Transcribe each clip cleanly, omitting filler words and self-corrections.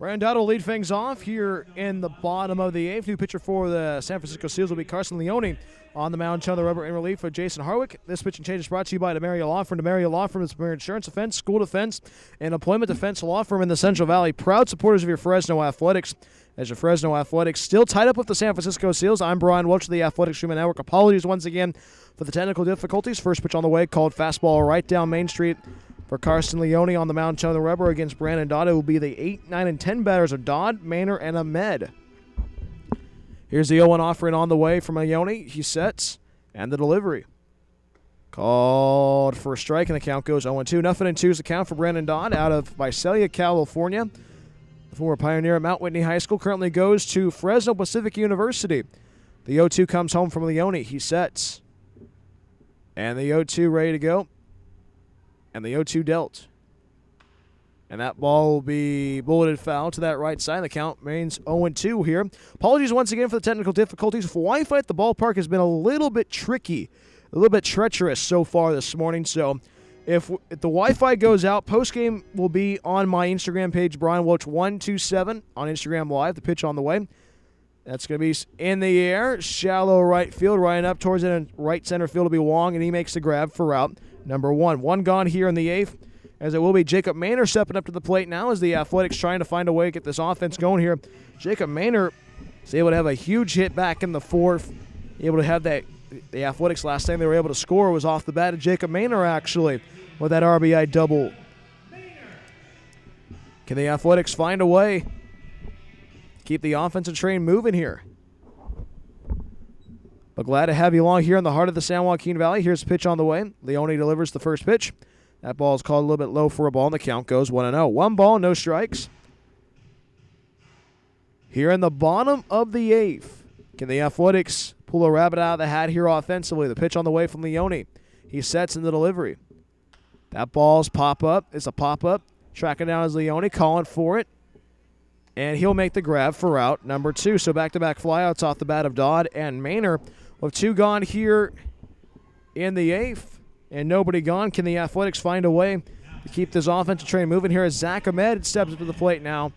Brandon will lead things off here in the bottom of the eighth. New pitcher for the San Francisco Seals will be Carson Leone on the mound. Chandler Rubber in relief for Jason Harwick. This pitching change is brought to you by DeMaria Law Firm. DeMaria Law Firm is premier insurance defense, school defense, and employment defense law firm in the Central Valley. Proud supporters of your Fresno Athletics. As your Fresno Athletics still tied up with the San Francisco Seals, I'm Brian Welch of the Athletic Streaming Network. Apologies once again for the technical difficulties. First pitch on the way, called fastball right down Main Street for Carson Leone on the mound. Chandler Rubber against Brandon Dodd. It will be the 8, 9, and 10 batters of Dodd, Maynor, and Ahmed. Here's the 0-1 offering on the way from Leone. He sets, and the delivery. Called for a strike, and the count goes 0-2. Nothing in 2 is the count for Brandon Dodd out of Visalia, California. The former Pioneer at Mount Whitney High School currently goes to Fresno Pacific University. The 0-2 comes home from Leone. He sets. And the 0-2 ready to go. And the 0-2 dealt. And that ball will be bulleted foul to that right side. The count remains 0-2 here. Apologies once again for the technical difficulties. Wi-Fi at the ballpark has been a little bit tricky, a little bit treacherous so far this morning. So if the Wi-Fi goes out, postgame will be on my Instagram page, Brian Welch 127 on Instagram Live. The pitch on the way. That's going to be in the air, shallow right field, right up towards it, and right center field will be Wong, and he makes the grab for route number 1. One gone here in the 8th, as it will be Jacob Maynor stepping up to the plate now as the Athletics trying to find a way to get this offense going here. Jacob Maynor is able to have a huge hit back in the 4th, able to have that. The Athletics last time they were able to score was off the bat of Jacob Maynor, actually, with that RBI double. Can the Athletics find a way? Keep the offensive train moving here. But glad to have you along here in the heart of the San Joaquin Valley. Here's the pitch on the way. Leone delivers the first pitch. That ball is called a little bit low for a ball, and the count goes 1-0. 1 ball, no strikes. Here in the bottom of the 8th, can the Athletics pull a rabbit out of the hat here offensively? The pitch on the way from Leone. He sets in the delivery. That ball's pop-up. It's a pop-up. Tracking down is Leone, calling for it. And he'll make the grab for route number 2. So back-to-back flyouts off the bat of Dodd and Maynor. With 2 gone here in the 8th and nobody gone, can the Athletics find a way to keep this offensive train moving here as Zach Ahmed steps up to the plate now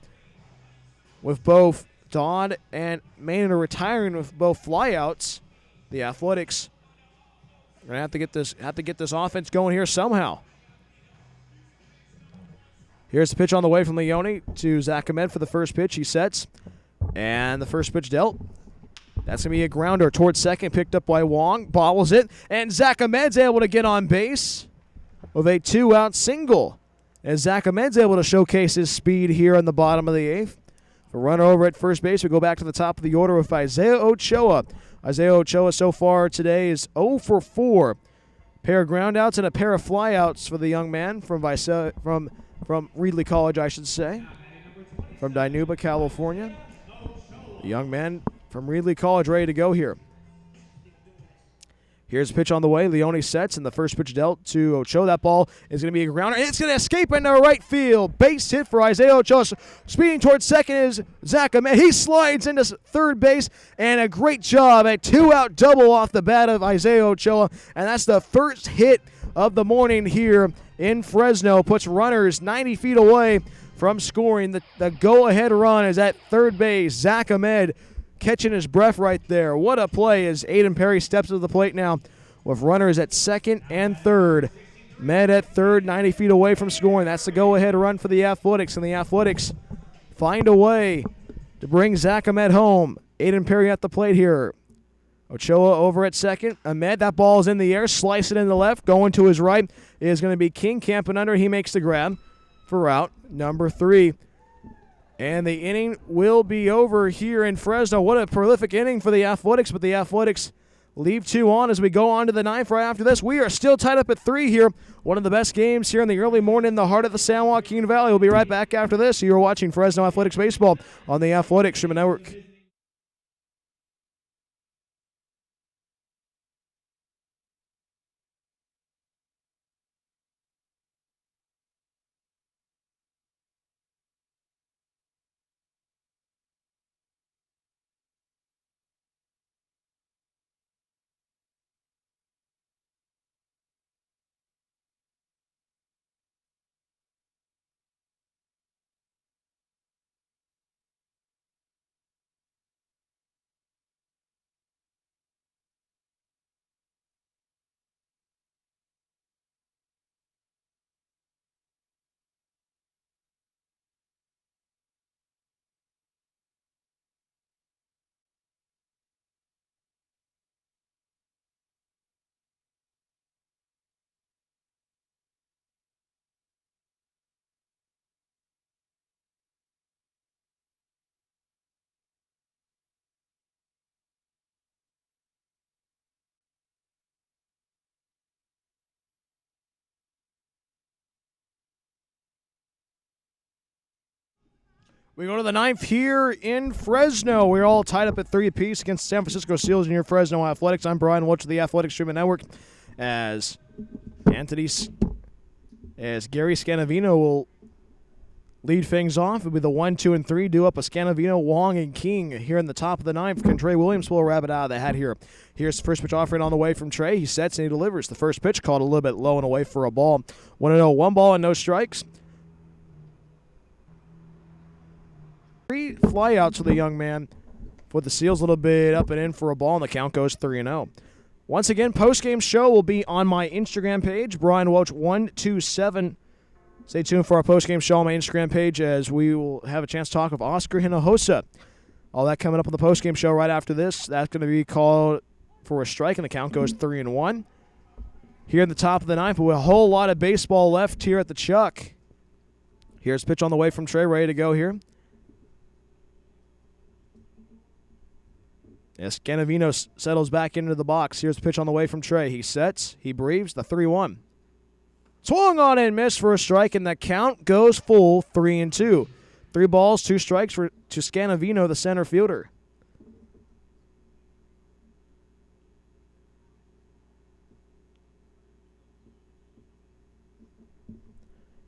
with both Dodd and Maynor retiring with both flyouts. The Athletics are going to have to get this offense going here somehow. Here's the pitch on the way from Leone to Zach Ahmed for the first pitch. He sets, and the first pitch dealt. That's going to be a grounder towards second, picked up by Wong, bobbles it, and Zach Ahmed's able to get on base with a 2-out single. As Zach Ahmed's able to showcase his speed here in the bottom of the 8th. For runner over at first base, we go back to the top of the order with Isaiah Ochoa. Isaiah Ochoa so far today is 0 for 4. Pair of groundouts and a pair of flyouts for the young man from Reedley College, I should say, from Dinuba, California. The young man from Reedley College ready to go here. Here's a pitch on the way. Leone sets, and the first pitch dealt to Ochoa. That ball is going to be a grounder, and it's going to escape into right field. Base hit for Isaiah Ochoa. Speeding towards second is Zach Ahmed. He slides into third base, and a great job. A 2-out double off the bat of Isaiah Ochoa, and that's the first hit of the morning here in Fresno. Puts runners 90 feet away from scoring. The go-ahead run is at third base. Zach Ahmed catching his breath right there. What a play as Aiden Perry steps to the plate now with runners at second and third. Med at third, 90 feet away from scoring. That's the go-ahead run for the Athletics, and the Athletics find a way to bring Zach Ahmed home. Aiden Perry at the plate here. Ochoa over at second. Ahmed, that ball is in the air. Slice it in the left. Going to his right is going to be King camping under. He makes the grab for route number 3. And the inning will be over here in Fresno. What a prolific inning for the Athletics, but the Athletics leave 2 on as we go on to the 9th. Right after this, we are still tied up at 3 here. One of the best games here in the early morning in the heart of the San Joaquin Valley. We'll be right back after this. You're watching Fresno Athletics Baseball on the Athletic Streaming Network. We go to the ninth here in Fresno. We're all tied up at 3 apiece against San Francisco Seals in your Fresno Athletics. I'm Brian Welch of the Athletic Streaming Network. As Gary Scanavino will lead things off. It'll be the 1, 2, and 3 due up a Scanavino, Wong, and King here in the top of the ninth. Trey Williams will wrap it out of the hat here. Here's the first pitch offering on the way from Trey. He sets and he delivers. The first pitch called a little bit low and away for a ball. 1-0, 1 ball and no strikes. 3 flyouts for the young man. With the Seals a little bit up and in for a ball, and the count goes 3-0. Once again, post-game show will be on my Instagram page, Brian Welch 127. Stay tuned for our post-game show on my Instagram page as we will have a chance to talk of Oscar Hinojosa. All that coming up on the post-game show right after this. That's going to be called for a strike, and the count goes 3-1. Here in the top of the ninth, with a whole lot of baseball left here at the Chuck. Here's pitch on the way from Trey, ready to go here. As Scanavino settles back into the box, here's the pitch on the way from Trey. He sets, he breathes, the 3-1. Swung on and missed for a strike, and the count goes full 3-2. 3 balls, 2 strikes to Scanavino, the center fielder.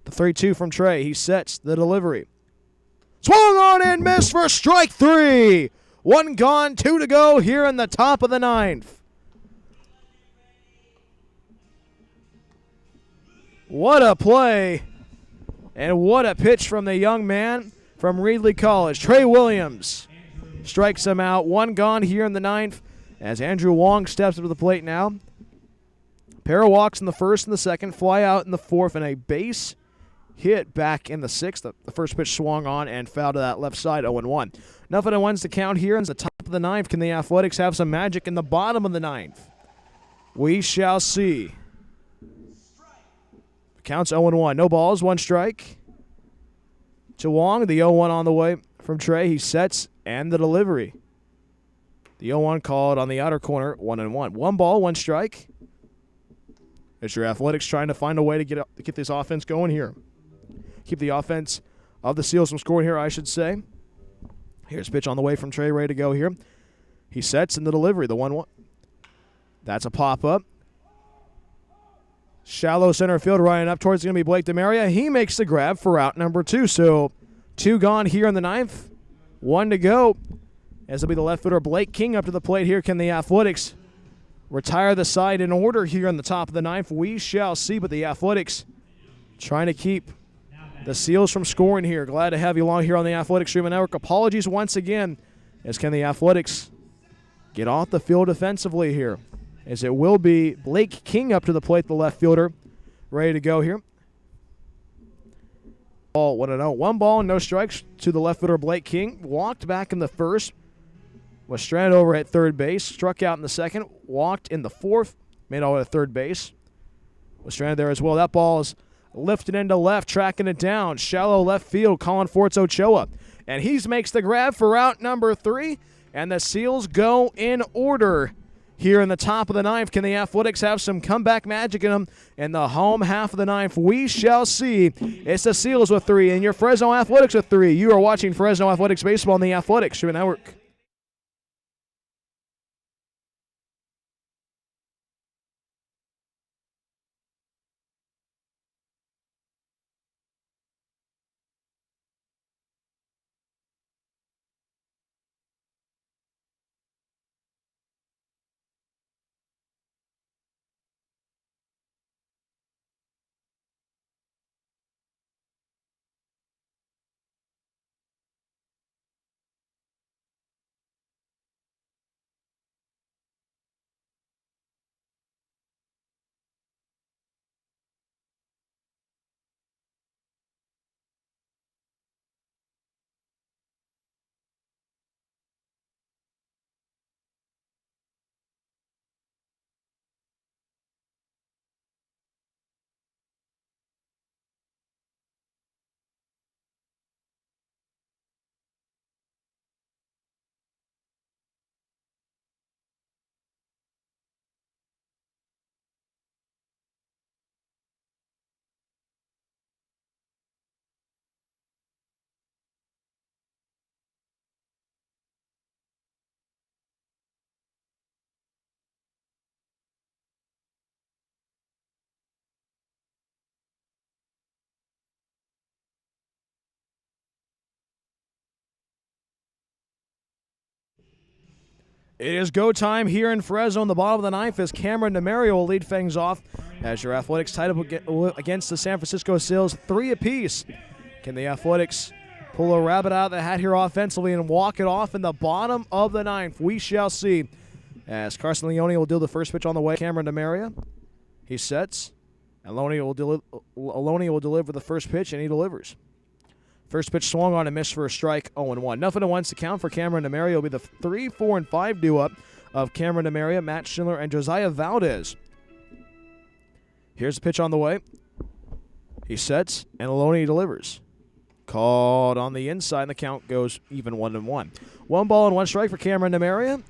The 3-2 from Trey. He sets the delivery. Swung on and missed for strike 3. 1 gone, 2 to go here in the top of the ninth. What a play, and what a pitch from the young man from Reedley College. Trey Williams strikes him out. 1 gone here in the ninth as Andrew Wong steps up to the plate now. Pair of walks in the first and the second, fly out in the fourth, and a base hit back in the sixth. The first pitch swung on and fouled to that left side, 0-1. Nothing wins the count here in the top of the ninth. Can the Athletics have some magic in the bottom of the ninth? We shall see. Counts 0-1. No balls, 1 strike. To Wong, the 0-1 on the way from Trey. He sets and the delivery. The 0-1 called on the outer corner, 1-1. 1 ball, 1 strike. It's your Athletics trying to find a way to get this offense going here. Keep the offense of the Seals from scoring here, I should say. Here's pitch on the way from Trey, ready to go here. He sets in the delivery, the 1-1. That's a pop-up. Shallow center field, running up towards going to be Blake DeMaria. He makes the grab for out number 2. So 2 gone here in the ninth. 1 to go. As it'll be the left fielder Blake King up to the plate here. Can the Athletics retire the side in order here in the top of the ninth? We shall see, but the Athletics trying to keep the Seals from scoring here. Glad to have you along here on the Athletic Streaming Network. Apologies once again, as can the Athletics get off the field defensively here, as it will be Blake King up to the plate, the left fielder, ready to go here. Ball 1-0. 1 ball and no strikes to the left fielder Blake King. Walked back in the first. Was stranded over at third base. Struck out in the second. Walked in the fourth. Made all the way to third base. Was stranded there as well. That ball is lifted into left, tracking it down. Shallow left field, calling for it's Ochoa. And he makes the grab for out number 3. And the Seals go in order here in the top of the ninth. Can the Athletics have some comeback magic in them in the home half of the ninth? We shall see. It's the Seals with 3 and your Fresno Athletics with 3. You are watching Fresno Athletics Baseball on the Athletics Streaming Network. It is go time here in Fresno in the bottom of the ninth as Cameron DeMario will lead things off as your Athletics tied up against the San Francisco Seals 3 apiece. Can the Athletics pull a rabbit out of the hat here offensively and walk it off in the bottom of the ninth? We shall see as Carson Leone will deal the first pitch on the way. Cameron DeMario, he sets, and Leone will deliver the first pitch, and he delivers. First pitch swung on and missed for a strike, 0-1. 0-1 to count for Cameron DeMario. Will be the 3, 4, and 5 due-up of Cameron DeMario, Matt Schindler, and Josiah Valdez. Here's the pitch on the way. He sets, and Leone delivers. Called on the inside, and the count goes even 1-1. 1 ball and 1 strike for Cameron DeMario.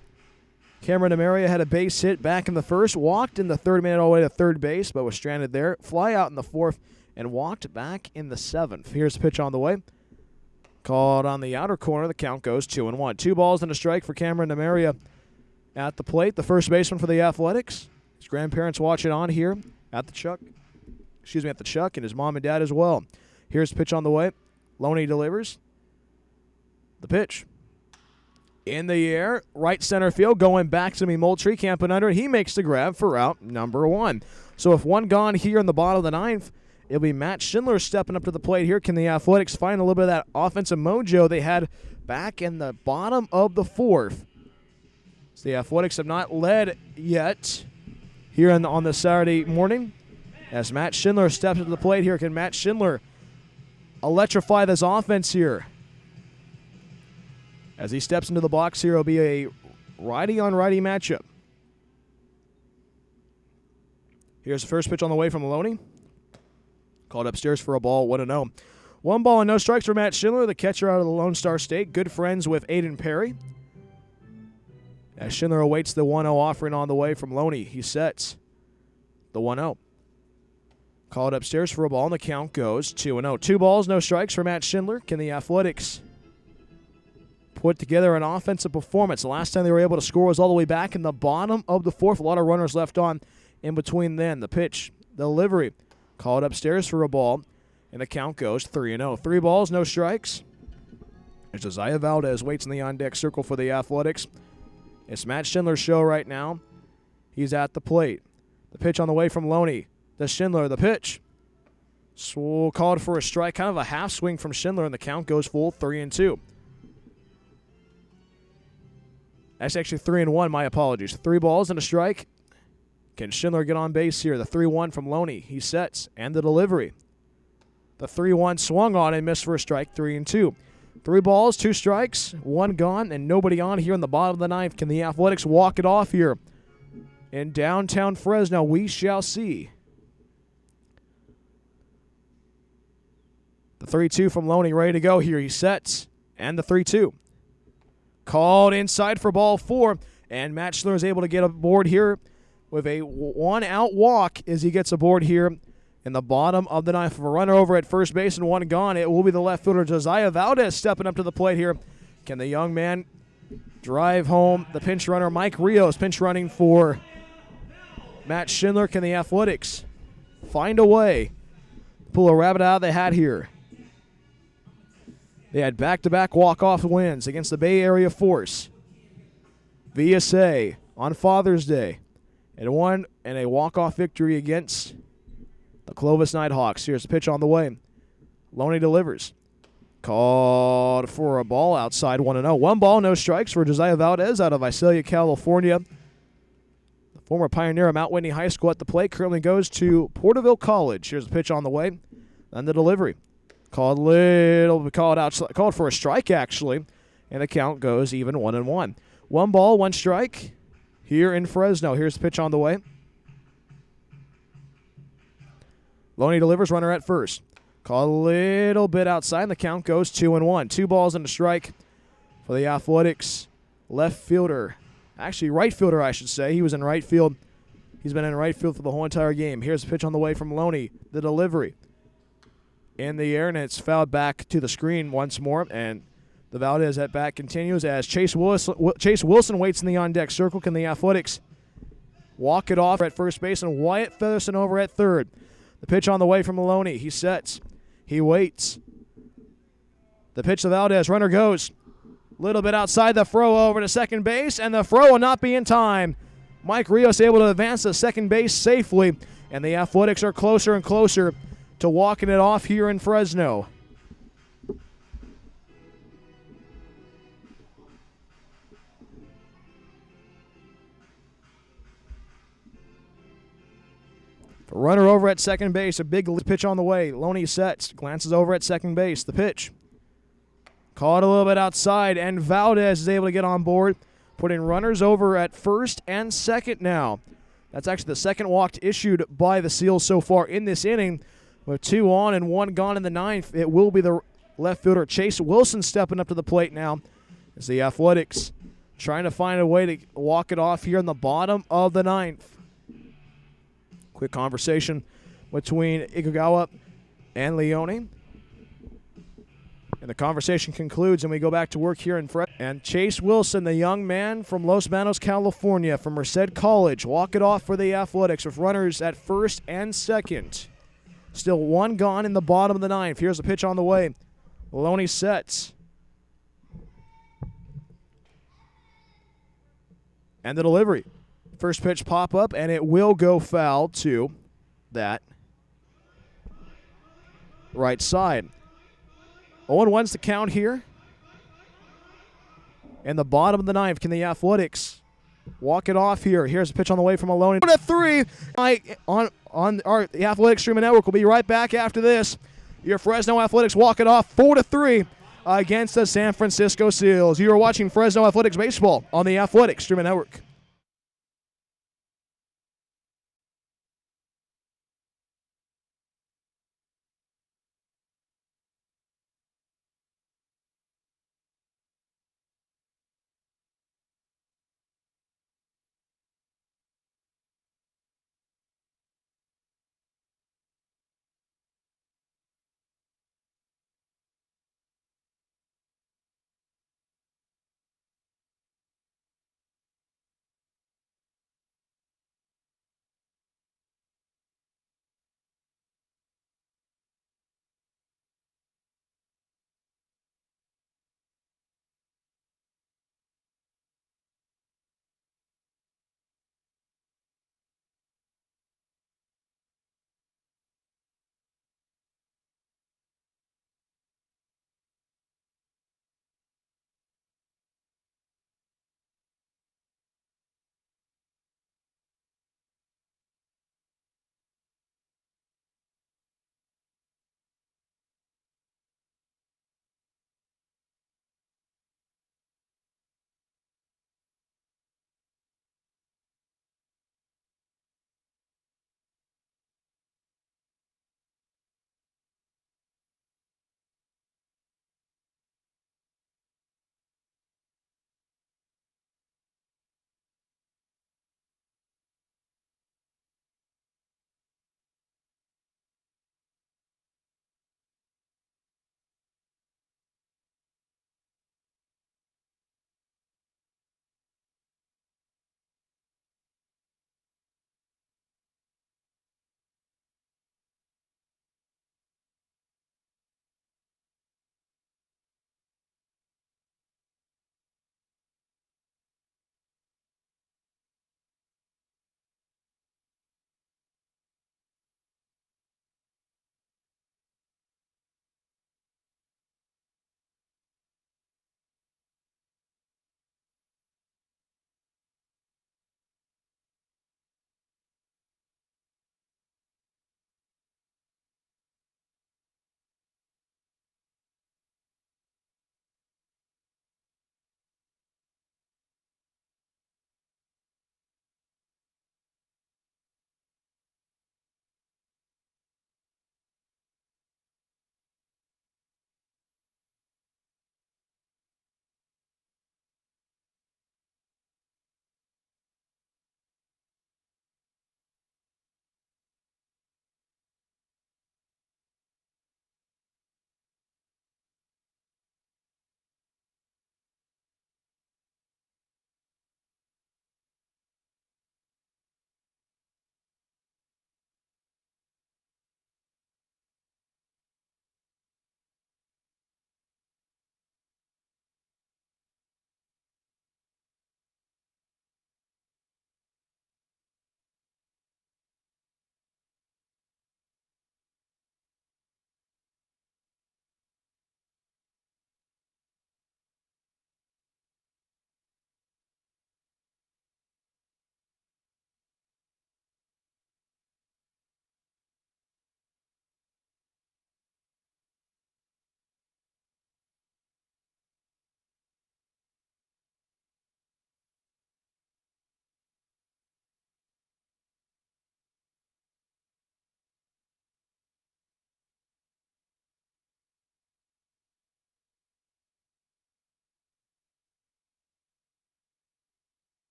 Cameron DeMario had a base hit back in the first, walked in the third, made it all the way to third base, but was stranded there. Fly out in the fourth, and walked back in the seventh. Here's the pitch on the way. Called on the outer corner. The count goes 2-1. 2 balls and a strike for Cameron DeMario at the plate. The first baseman for the Athletics. His grandparents watching on here at the Chuck. At the Chuck, and his mom and dad as well. Here's the pitch on the way. Leone delivers. The pitch. In the air, right center field, going back to Moultrie, camping under. He makes the grab for out number 1. So if one gone here in the bottom of the ninth, it'll be Matt Schindler stepping up to the plate here. Can the Athletics find a little bit of that offensive mojo they had back in the bottom of the fourth? So the Athletics have not led yet here on the Saturday morning. As Matt Schindler steps up to the plate here, can Matt Schindler electrify this offense here? As he steps into the box here, it'll be a righty-on-righty matchup. Here's the first pitch on the way from Leone. Called upstairs for a ball, 1-0. 1 ball and no strikes for Matt Schindler, the catcher out of the Lone Star State. Good friends with Aiden Perry. As Schindler awaits the 1-0 offering on the way from Leone, he sets the 1-0. Called upstairs for a ball, and the count goes 2-0. 2 balls, no strikes for Matt Schindler. Can the Athletics put together an offensive performance? The last time they were able to score was all the way back in the bottom of the fourth. A lot of runners left on in between then. The pitch, the delivery. Called upstairs for a ball, and the count goes 3-0. 3 balls, no strikes. As Josiah Valdez waits in the on-deck circle for the Athletics. It's Matt Schindler's show right now. He's at the plate. The pitch on the way from Leone. The Schindler, the pitch. Called for a strike, kind of a half swing from Schindler, and the count goes full 3-2. That's actually 3-1, my apologies. 3 balls and a strike. Can Schindler get on base here? The 3-1 from Leone. He sets, and the delivery. The 3-1 swung on and missed for a strike, 3-2. 3 balls, 2 strikes, 1 gone, and nobody on here in the bottom of the ninth. Can the Athletics walk it off here in downtown Fresno? We shall see. The 3-2 from Leone ready to go here. He sets, and the 3-2. Called inside for ball 4, and Matt Schindler is able to get aboard here with a 1-out walk as he gets aboard here in the bottom of the ninth. A runner over at first base and 1 gone. It will be the left fielder Josiah Valdez stepping up to the plate here. Can the young man drive home the pinch runner? Mike Rios pinch running for Matt Schindler. Can the Athletics find a way to pull a rabbit out of the hat here? They had back-to-back walk-off wins against the Bay Area Force, VSA on Father's Day, and a walk-off victory against the Clovis Nighthawks. Here's the pitch on the way. Leone delivers. Called for a ball outside, 1-0. 1 ball, no strikes for Josiah Valdez out of Visalia, California. The former pioneer of Mount Whitney High School at the plate currently goes to Porterville College. Here's the pitch on the way, and the delivery. Called for a strike, actually, and the count goes even 1-1. 1 ball, 1 strike here in Fresno. Here's the pitch on the way. Leone delivers, runner at first. Called a little bit outside, and the count goes 2-1. 2 balls and a strike for the Athletics left fielder. Actually, right fielder, I should say. He was in right field. He's been in right field for the whole entire game. Here's the pitch on the way from Leone. The delivery. In the air, and it's fouled back to the screen once more, and the Valdez at bat continues as Chase Wilson waits in the on-deck circle. Can the Athletics walk it off at first base, and Wyatt Featherson over at third? The pitch on the way from Leone. He sets. He waits. The pitch to Valdez. Runner goes. Little bit outside the throw over to second base, and the throw will not be in time. Mike Rios able to advance to second base safely, and the Athletics are closer and closer to walking it off here in Fresno. The runner over at second base, a big pitch on the way. Loney sets, glances over at second base. The pitch. Caught a little bit outside, and Valdez is able to get on board, putting runners over at first and second now. That's actually the second walk issued by the Seals so far in this inning. With 2 on and 1 gone in the 9th, it will be the left fielder Chase Wilson stepping up to the plate now as the Athletics trying to find a way to walk it off here in the bottom of the 9th. Quick conversation between Iguagawa and Leone. And the conversation concludes, and we go back to work here in Fresno. And Chase Wilson, the young man from Los Manos, California, from Merced College, walk it off for the Athletics with runners at first and second. Still 1 gone in the bottom of the 9th. Here's a pitch on the way. Loney sets. And the delivery. First pitch pop up, and it will go foul to that right side. 0-1's the count here. In the bottom of the 9th, can the Athletics walk it off here? Here's a pitch on the way from Maloney. 4-3 on the Athletics Streaming Network. We'll be right back after this. Your Fresno Athletics walk it off 4-3 against the San Francisco Seals. You are watching Fresno Athletics Baseball on the Athletics Streaming Network.